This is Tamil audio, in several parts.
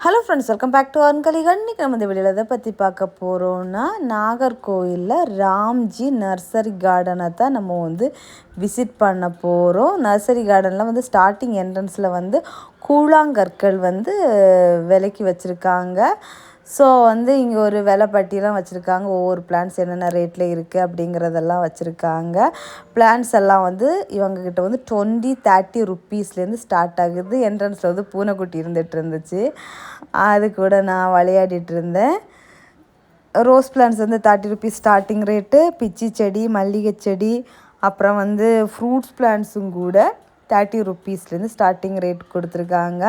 Hello friends, welcome back to அன்கலிகன். இன்றைக்கி நம்ம இந்த வீடியோவில் எதை பற்றி பார்க்க போகிறோன்னா, நாகர்கோவிலில் ராம்ஜி நர்சரி கார்டனை தான் நம்ம விசிட் பண்ண போகிறோம். நர்சரி கார்டனில் ஸ்டார்டிங் என்ட்ரன்ஸில் கூழாங்கற்கள் விலைக்கு வச்சுருக்காங்க. ஸோ இங்கே ஒரு விலை பட்டியெலாம் வச்சுருக்காங்க. ஒவ்வொரு பிளான்ஸ் என்னென்ன ரேட்டில் இருக்குது அப்படிங்கிறதெல்லாம் வச்சுருக்காங்க. பிளான்ஸ் எல்லாம் இவங்கக்கிட்ட 20-30 ருப்பீஸ்லேருந்து ஸ்டார்ட் ஆகுது. என்ட்ரன்ஸில் பூனைக்குட்டி இருந்துகிட்டு அது கூட நான் விளையாடிட்டு இருந்தேன். Rose plans 30 rupees starting rate. பிச்சி செடி, மல்லிகை செடி, அப்புறம் ஃப்ரூட்ஸ் பிளான்ஸும் கூட 30 ருப்பீஸ்லேருந்து ஸ்டார்டிங் ரேட் கொடுத்துருக்காங்க.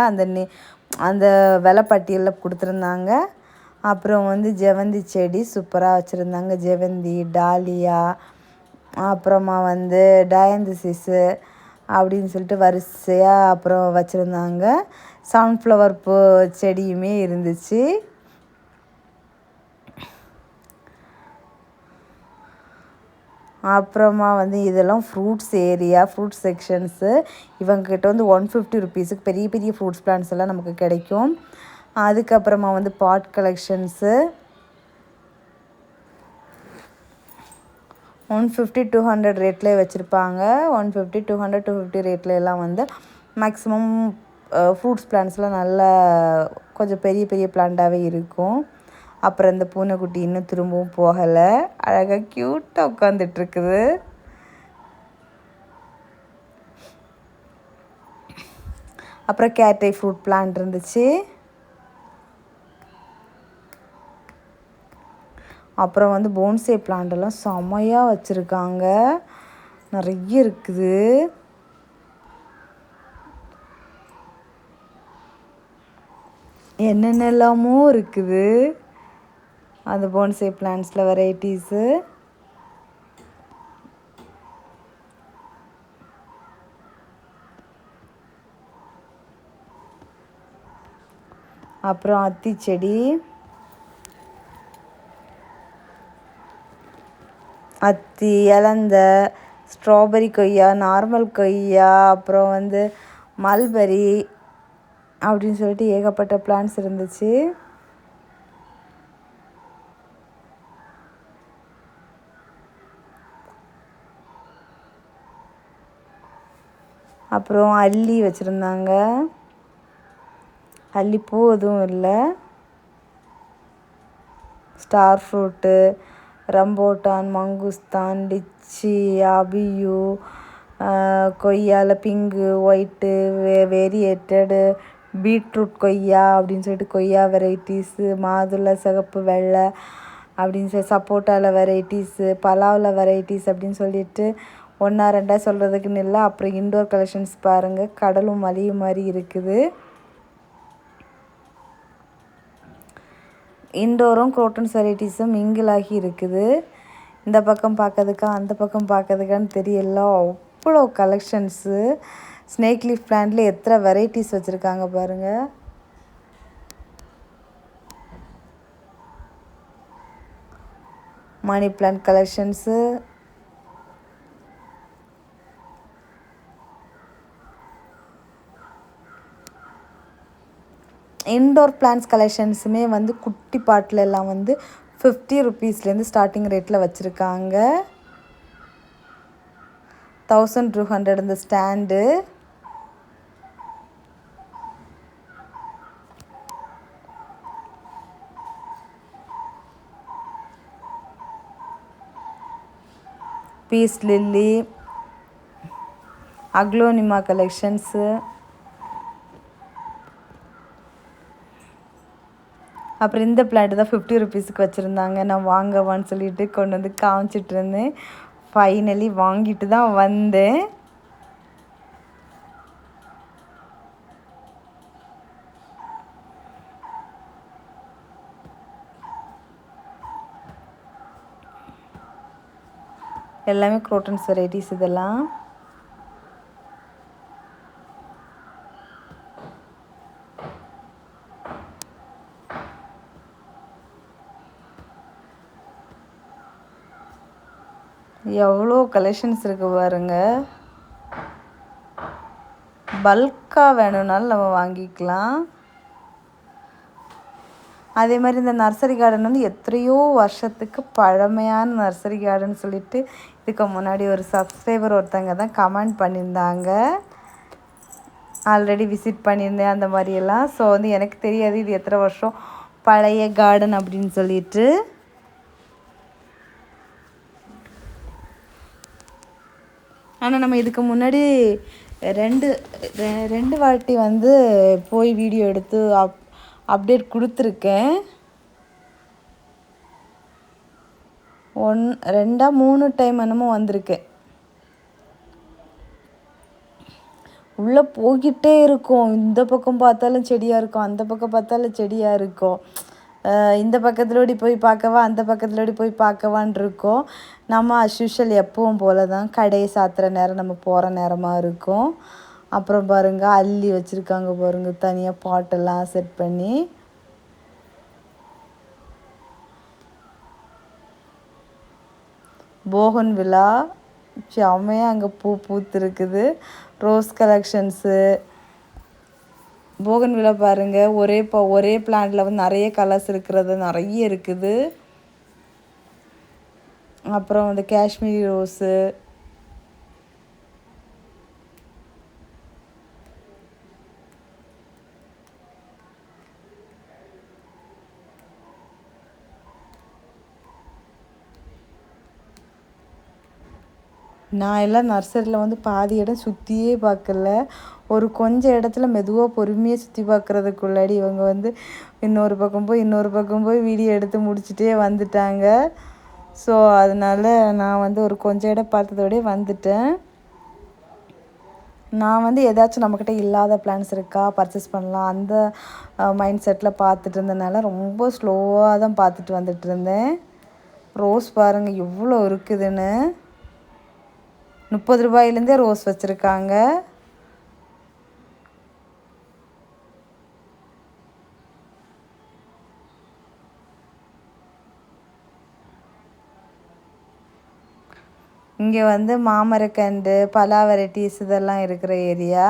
அந்த விலை பட்டியலில் கொடுத்துருந்தாங்க. அப்புறம் ஜெவந்தி செடி சூப்பராக வச்சுருந்தாங்க. ஜெவந்தி, டாலியா, அப்புறமா டயந்திசிஸு அப்படின்னு சொல்லிட்டு வரிசையாக அப்புறம் வச்சுருந்தாங்க. சன்ஃப்ளவர் செடியுமே இருந்துச்சு. அப்புறமா இதெல்லாம் ஃப்ரூட்ஸ் ஏரியா, ஃப்ரூட்ஸ் செக்ஷன்ஸு. இவங்கக்கிட்ட 150 ருப்பீஸுக்கு பெரிய பெரிய ஃப்ரூட்ஸ் பிளான்ஸ் எல்லாம் நமக்கு கிடைக்கும். அதுக்கப்புறமா பாட் கலெக்ஷன்ஸு 150-200 ரேட்லேயே வச்சுருப்பாங்க. 150-200-250 ரேட்டில் எல்லாம் மேக்ஸிமம் ஃப்ரூட்ஸ் பிளான்ஸ்லாம் நல்லா கொஞ்சம் பெரிய பெரிய பிளான்ட்டாகவே இருக்கும். அப்புறம் இந்த பூனைக்குட்டி இன்னும் திரும்பவும் போகலை. அழகாக க்யூட்டாக உட்காந்துட்ருக்குது. அப்புறம் கேட்டை ஃப்ரூட் பிளான்ட் இருந்துச்சு. அப்புறம் போன்சே பிளான்ட்டெல்லாம் செமையாக வச்சுருக்காங்க. நிறைய இருக்குது. என்னென்னலாமோ இருக்குது அந்த போன்சே பிளான்ட்ஸில் வெரைட்டிஸு. அப்புறம் அத்தி செடி, அத்தி, இலந்த, ஸ்ட்ராபெரி கொய்யா, நார்மல் கொய்யா, அப்புறம் மல்பெரி அப்படின்னு சொல்லிட்டு ஏகப்பட்ட பிளான்ட்ஸ் இருந்துச்சு. அப்புறம் அல்லி வச்சுருந்தாங்க. அல்லிப்பூ எதுவும் இல்லை. Star fruit, rambutan, mangosteen, lychee, abiu, கொய்யாவில் பிங்கு, ஒயிட்டு, வேரியேட்டடு, பீட்ரூட் கொய்யா அப்படின்னு சொல்லிட்டு கொய்யா வெரைட்டிஸு, மாதுளை, சிகப்பு, வெள்ளை அப்படின்னு சொல்லி சப்போட்டாவில் வெரைட்டிஸு, பலாவில் வெரைட்டிஸ் அப்படின்னு சொல்லிட்டு 1-2 சொல்கிறதுக்குன்னு இல்லை. அப்புறம் இன்டோர் கலெக்ஷன்ஸ் பாருங்கள். கடலும் மலையும் மாதிரி இருக்குது. இன்டோரும் குரோட்டன்ஸ் வெரைட்டிஸும் மிங்கிள் ஆகி இருக்குது. இந்த பக்கம் பார்க்கறதுக்கா அந்த பக்கம் பார்க்கறதுக்கான்னு தெரியல. அவ்வளோ கலெக்ஷன்ஸு. ஸ்னேக் லீஃப் பிளான்ட்டில் எத்தனை வெரைட்டிஸ் வச்சுருக்காங்க பாருங்கள். Money plant collections, indoor plants கலெக்ஷன்ஸுமே குட்டி பாட்டில் எல்லாம் 50 ருப்பீஸ்லேருந்து ஸ்டார்டிங் ரேட்டில் வச்சுருக்காங்க. 1200 இந்த stand. Peace lily, aglaonema collections. அப்புறம் இந்த பிளான்ட்டு தான் 50 ருப்பீஸுக்கு வச்சுருந்தாங்க. நான் வாங்கவான்னு சொல்லிட்டு கொண்டு காமிச்சிட்டு இருந்தேன். ஃபைனலி வாங்கிட்டு தான் வந்தேன். எல்லாமே குரோட்டன்ஸ் வெரைட்டிஸ் இதெல்லாம். எவ்வளோ கலெக்ஷன்ஸ் இருக்குது பாருங்கள். பல்காக வேணும்னாலும் நம்ம வாங்கிக்கலாம். அதே மாதிரி இந்த நர்சரி கார்டன் வந்து எத்தனையோ வருஷத்துக்கு பழமையான நர்சரி கார்டன் சொல்லிட்டு இதுக்கு முன்னாடி ஒரு சப்ஸ்கிரைபர் ஒருத்தங்க தான் கமெண்ட் பண்ணியிருந்தாங்க. ஆல்ரெடி விசிட் பண்ணியிருந்தேன் அந்த மாதிரியெல்லாம். ஸோ வந்து எனக்கு தெரியாது இது எத்தனை வருஷம் பழைய கார்டன் அப்படின்னு சொல்லிட்டு. ஆனால் நம்ம இதுக்கு முன்னாடி ரெண்டு வாட்டி வந்து போய் வீடியோ எடுத்து அப்டேட் கொடுத்துருக்கேன். 2 3 டைம் என்னமோ வந்திருக்கேன். உள்ளே போய்கிட்டே இருக்கும். இந்த பக்கம் பார்த்தாலும் செடியாக இருக்கும், அந்த பக்கம் பார்த்தாலும் செடியாக இருக்கும். இந்த பக்கத்துலோடி போய் பார்க்கவா, அந்த பக்கத்துலோடி போய் பார்க்கவான் இருக்கோம். நம்ம அஸ்யூஷுவல் எப்பவும் போல தான் கடையை சாத்துற நேரம் நம்ம போகிற நேரமாக இருக்கும். அப்புறம் பாருங்கள் அள்ளி வச்சுருக்காங்க பாருங்கள், தனியாக பாட்டெல்லாம் செட் பண்ணி. போகன் விழா செம்மையாக அங்கே பூ பூத்துருக்குது. ரோஸ் கலெக்ஷன்ஸு போகன் விழா பாருங்கள், ஒரே பிளான்ட்டில் வந்து நிறைய கலர்ஸ் இருக்கிறது நிறைய இருக்குது. அப்புறம் வந்து காஷ்மீரி ரோஸு, நான் எல்லாம் நர்சரியில் வந்து பாதி இடம் சுற்றியே பார்க்கல. ஒரு கொஞ்சம் இடத்துல மெதுவாக பொறுமையாக சுற்றி பார்க்குறதுக்குள்ளாடி இவங்க வந்து இன்னொரு பக்கம் போய் வீடியோ எடுத்து முடிச்சுட்டே வந்துட்டாங்க. ஸோ அதனால் நான் வந்து ஒரு கொஞ்சம் இடம் பார்த்ததோடய வந்துட்டேன். நான் வந்து ஏதாச்சும் நம்மக்கிட்ட இல்லாத பிளான்ஸ் இருக்கா பர்ச்சேஸ் பண்ணலாம் அந்த மைண்ட் செட்டில் பார்த்துட்டு இருந்தனால ரொம்ப ஸ்லோவாக தான் பார்த்துட்டு வந்துட்டு இருந்தேன். ரோஸ் பாருங்கள் எவ்வளோ இருக்குதுன்னு. 30 ரூபாயிலேருந்தே ரோஸ் வச்சுருக்காங்க. இங்கே வந்து மாமரக்கன்று, பலா வெரைட்டிஸ் இதெல்லாம் இருக்கிற ஏரியா.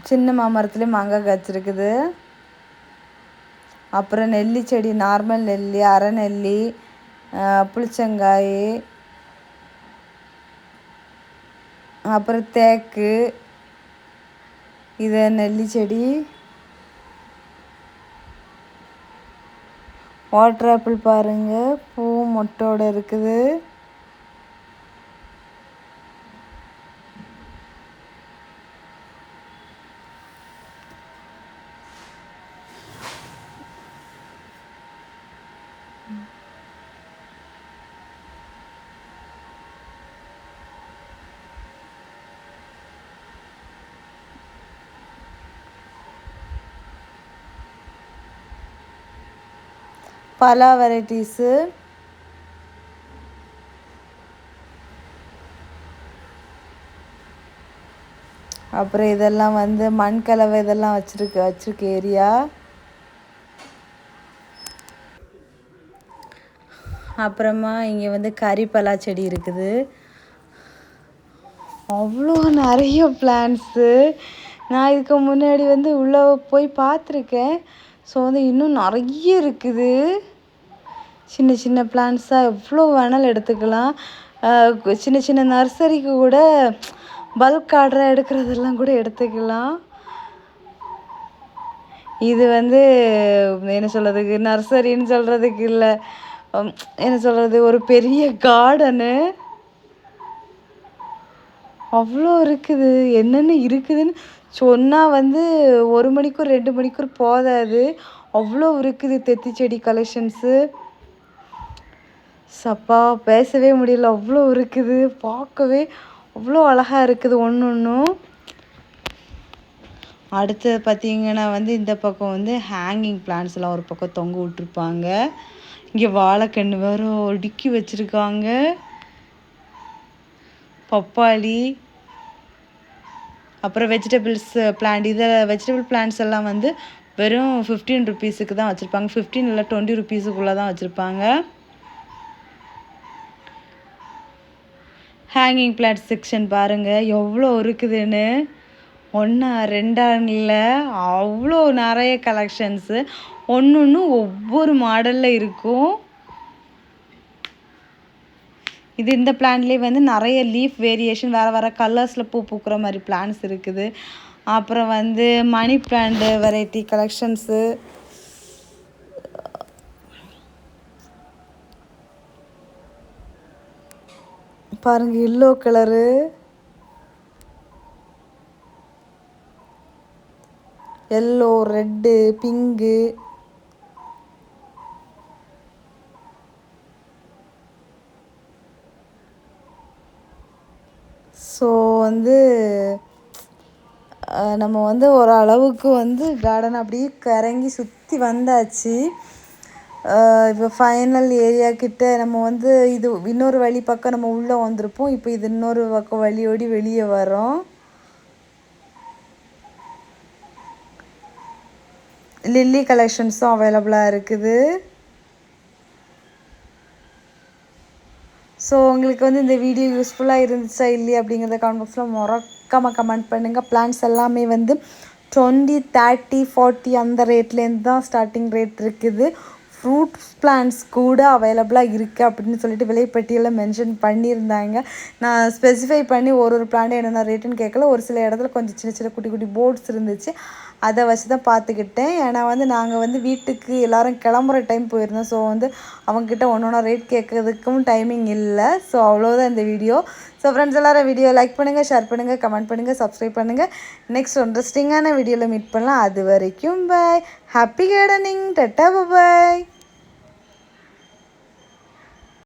சின்ன மாமரத்துலேயும் மாங்காய் காய்ச்சிருக்குது. அப்புறம் நெல்லி செடி, நார்மல் நெல்லி, அரை நெல்லி, புளிச்சங்காய், அப்புறம் தேக்கு, இது நெல்லி செடி. வாட்டர் ஆப்பிள் பாருங்கள் பூ மொட்டோடு இருக்குது. பலா வெரைட்டிஸு, அப்புறம் இதெல்லாம் வந்து மண் கலவை இதெல்லாம் வச்சுருக்கு ஏரியா. அப்புறமா இங்கே வந்து கறிப்பலா செடி இருக்குது. அவ்வளோ நிறைய பிளான்ட்ஸு. நான் இதுக்கு முன்னாடி வந்து உள்ளே போய் பார்த்துருக்கேன். ஸோ வந்து இன்னும் நிறைய இருக்குது. சின்ன சின்ன பிளான்ட்ஸாக எவ்வளோ வேணாலும் எடுத்துக்கலாம். சின்ன சின்ன நர்சரிக்கு கூட பல்க் ஆர்டராக எடுக்கிறதெல்லாம் கூட எடுத்துக்கலாம். இது வந்து என்ன சொல்கிறதுக்கு, நர்சரின்னு சொல்கிறதுக்கு இல்லை, என்ன சொல்கிறது, ஒரு பெரிய கார்டனு. அவ்வளோ இருக்குது. என்னென்ன இருக்குதுன்னு சொன்னால் வந்து 1 மணிக்கூர் 2 மணிக்கூர் போதாது. அவ்வளோ இருக்குது தெத்தி செடி கலெக்ஷன்ஸு. சப்பா பேசவே முடியல, அவ்வளோ இருக்குது. பார்க்கவே அவ்வளோ அழகாக இருக்குது ஒன்றும். அடுத்தது பார்த்திங்கன்னா வந்து இந்த பக்கம் வந்து ஹேங்கிங் பிளான்ஸ்லாம் ஒரு பக்கம் தொங்க விட்ருப்பாங்க. இங்கே வாழைக்கன்று வேறு அடுக்கி வச்சுருக்காங்க. பப்பாளி, அப்புறம் வெஜிடபிள்ஸ் பிளான்ட். வெஜிடபிள் பிளான்ட்ஸ் எல்லாம் வந்து வெறும் 15 ருபீஸுக்கு தான் வச்சுருப்பாங்க. 15 இல்லை 20 ருபீஸுக்குள்ளே தான் வச்சுருப்பாங்க. ஹேங்கிங் பிளான்ட் செக்ஷன் பாருங்கள் எவ்வளோ இருக்குதுன்னு. ஒன்றா ரெண்டான்ல அவ்வளோ நிறைய கலெக்ஷன்ஸு. ஒன்று ஒவ்வொரு மாடலில் இருக்கும். இந்த பிளான்ட்லேயே வந்து நிறைய லீஃப் வேரியேஷன் வேறு கலர்ஸில் பூ பூக்கிற மாதிரி பிளான்ட்ஸ் இருக்குது. அப்புறம் வந்து மணி பிளான்ட் வெரைட்டி கலெக்ஷன்ஸு. பாருங்கள் yellow colour, yellow, red, pink. So வந்து நம்ம வந்து ஓரளவுக்கு வந்து கார்டன் அப்படியே கறங்கி சுற்றி வந்தாச்சு. இப்போ ஃபைனல் ஏரியா கிட்ட நம்ம வந்து இது இன்னொரு வழி பக்கம் நம்ம உள்ளே வந்திருப்போம். இப்போ இது இன்னொரு பக்கம் வழியோடி வெளியே வரோம். லில்லி கலெக்ஷன்ஸும் அவைலபிளாக இருக்குது. ஸோ உங்களுக்கு வந்து இந்த வீடியோ யூஸ்ஃபுல்லாக இருந்துச்சா இல்லையா அப்படிங்கிறத கமெண்ட் பாக்ஸில் மறக்காமல் கமெண்ட் பண்ணுங்கள். பிளான்ஸ் எல்லாமே வந்து 20, 30, 40 அந்த ரேட்லேருந்து தான் ஸ்டார்டிங் ரேட் இருக்குது. ஃப்ரூட்ஸ் பிளான்ட்ஸ் கூட அவைலபிளாக இருக்குது அப்படின்னு சொல்லிட்டு விலைப்பட்டியலில் மென்ஷன் பண்ணியிருந்தாங்க. நான் ஸ்பெசிஃபை பண்ணி ஒரு பிளான்ட் என்னென்ன ரேட்டுன்னு கேட்கல. ஒரு சில இடத்துல கொஞ்சம் சின்ன சின்ன குட்டி குட்டி போர்ட்ஸ் இருந்துச்சு, அதை வச்சு தான் பார்த்துக்கிட்டேன். ஏன்னா வந்து நாங்கள் வந்து வீட்டுக்கு எல்லோரும் கிளம்புற டைம் போயிருந்தோம். ஸோ வந்து அவங்கக்கிட்ட ஒன்றா ரேட் கேட்குறதுக்கும் டைமிங் இல்லை. ஸோ அவ்வளோதான் இந்த வீடியோ. ஸோ ஃப்ரெண்ட்ஸ் எல்லோரும் வீடியோ லைக் பண்ணுங்கள், ஷேர் பண்ணுங்கள், கமெண்ட் பண்ணுங்கள், சப்ஸ்கிரைப் பண்ணுங்கள். நெக்ஸ்ட் இன்ட்ரெஸ்டிங்கான வீடியோவில் மீட் பண்ணலாம். அது வரைக்கும் பாய். Happy gardening. டட்டா பாய்.